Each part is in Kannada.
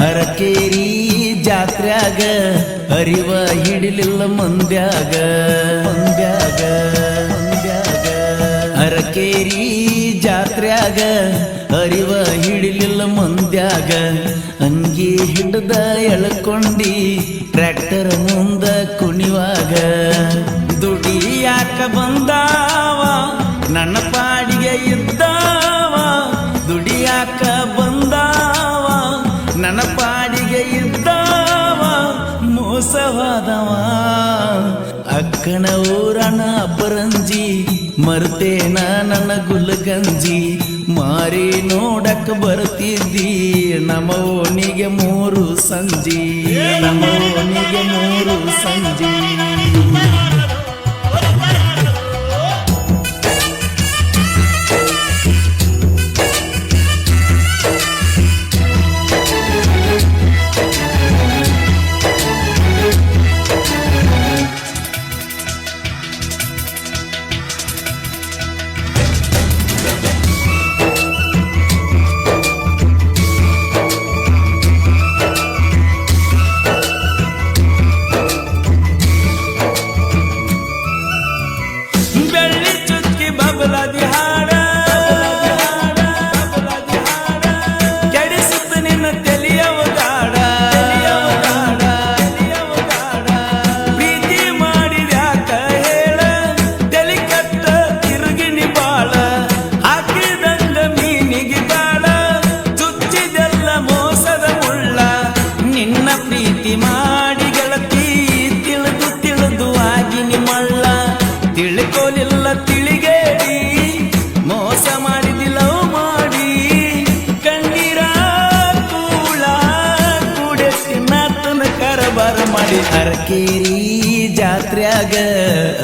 ಅರಕೇರಿ ಜಾತ್ರ್ಯಾಗ ಅರಿವ ಹಿಡಿಲಿಲ್ಲ ಮಂದ್ಯಾಗ ಅರಕೇರಿ ಜಾತ್ರ್ಯಾಗ ಅರಿವ ಹಿಡಿಲಿಲ್ಲ ಮಂದ್ಯಾಗ ಅಂಗಿ ಹಿಡ್ದ ಎಳ್ಕೊಂಡಿ ಟ್ರ್ಯಾಕ್ಟರ್ ಮುಂದ ಕುಣಿವಾಗ ದುಡಿಯಾಕ ಬಂದಾವ ನನ್ನ ಪಾಡಿಗೆ ಇದ್ದಾವ ದುಡಿಯಾಕ ಬಂದಾವ ನನ್ನ ಪಾಡಿಗೆ ಇದ್ದಾವ ಮೋಸವಾದವ ಅಕ್ಕನ ಊರನ ಅಬ್ಬರಂಜಿ ಮರ್ತೇನ ನನ್ನ ಗುಲ್ಗಂಜಿ ಮಾರಿ ನೋಡಕ್ ಬರ್ತಿದ್ದಿ ನಮ್ಮ ಓಣಿಗೆ ಮೂರು ಸಂಜಿ ಮಾಡಿ ಗೆಳತಿ ತಿಳಿದು ಆಗಿನಿ ಮಳ್ಳ ತಿಳ್ಕೊಲಿಲ್ಲ ತಿಳಿಗೇಡಿ ಮೋಸ ಮಾಡಿದಿಲ್ಲ ಮಾಡಿ ಕಣ್ಣೀರ ಕೂಡೆತ್ತಿ ನಾತನ ಕರಬಾರ ಮಾಡಿ ಅರಕೇರಿ ಜಾತ್ರ್ಯಾಗ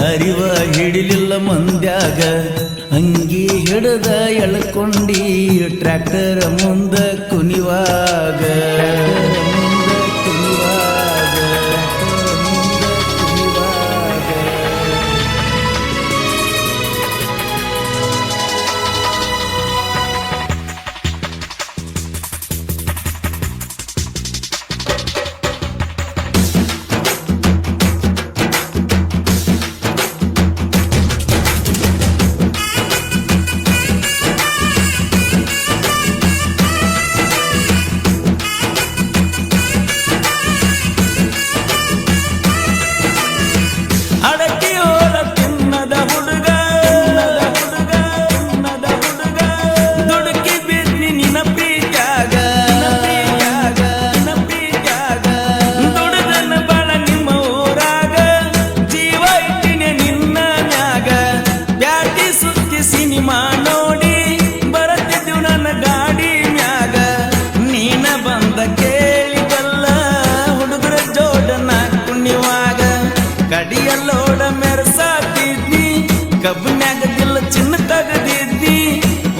ಅರಿವ ಹಿಡಿಲಿಲ್ಲ ಮಂದ್ಯಾಗ ಅಂಗಿ ಹಿಡ್ದ ಎಳ್ಕೊಂಡಿ ಟ್ರ್ಯಾಕ್ಟರ್ ಮುಂದ ಕುಣಿವಾಗ ಕಡಿಯಲ್ಲೋಡ ಮೆರೆಸಾತಿದ್ನಿ ಕಬ್ಬನ್ಯಾಗ ದಿಲ್ಲ ಚಿನ್ನ ತಗದಿದ್ನಿ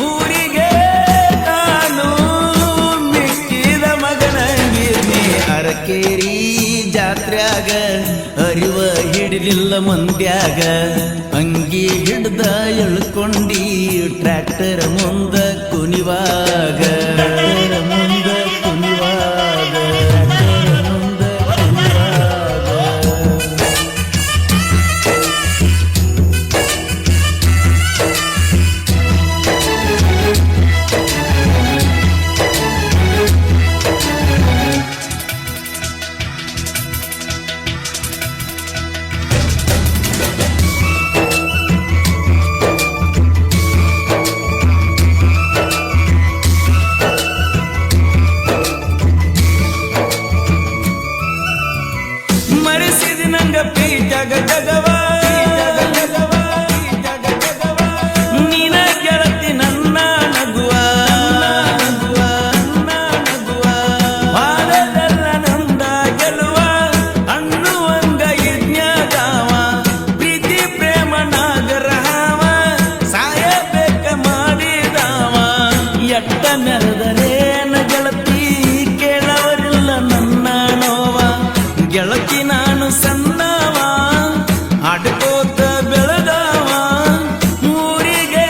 ಊರಿಗೆ ನಾನು ಮಿಕ್ಕಿದ ಮಗನಂಗಿದ್ನಿ ಅರಕೇರಿ ಜಾತ್ರ್ಯಾಗ ಅರಿವ ಹಿಡಿಲಿಲ್ಲ ಮಂದ್ಯಾಗ ಅಂಗಿ ಹಿಡ್ದ ಎಳ್ಕೊಂಡಿ ಟ್ರ್ಯಾಕ್ಟರ್ ಮುಂದ ಕುಣಿವಾಗ ಜಗ ಜಗವ ನೀನ ಗೆಳತಿ ನನ್ನ ನಗುವ ವಾರದಲ್ಲ ನಂದ ಗೆಲುವ ಅನ್ನುವಂಗ ಯಜ್ಞದಾವ ಪ್ರೀತಿ ಪ್ರೇಮ ನಾಗರಹಾವ ಸಾಯಬೇಕ ಮಾಡಿದಾವ ಎಟ್ಟ ಮೆರೆದರೇನ ಗೆಳತಿ ಕೇಳವರಿಲ್ಲ ನನ್ನ ನೋವ ಗೆಳತಿ ನಾನು ಸಣ್ಣವ ಆಡ್ಕೋತ ಬೆಳೆದವ ಊರಿಗೆ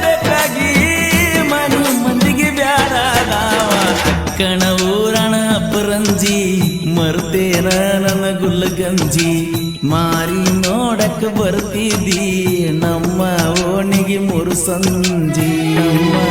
ಬೇಕಾಗಿ ಮಂದಿಗೆ ಬ್ಯಾಡದವ ಅಕ್ಕನ ಊರಣ ಸಂಜಿ ಮಾರಿ ನೋಡಕ್ ಬರ್ತಿದ್ದಿ ನಮ್ಮ ಓಣಿಗೆ ಮುರುಸಂಜಿ ನಮ್ಮ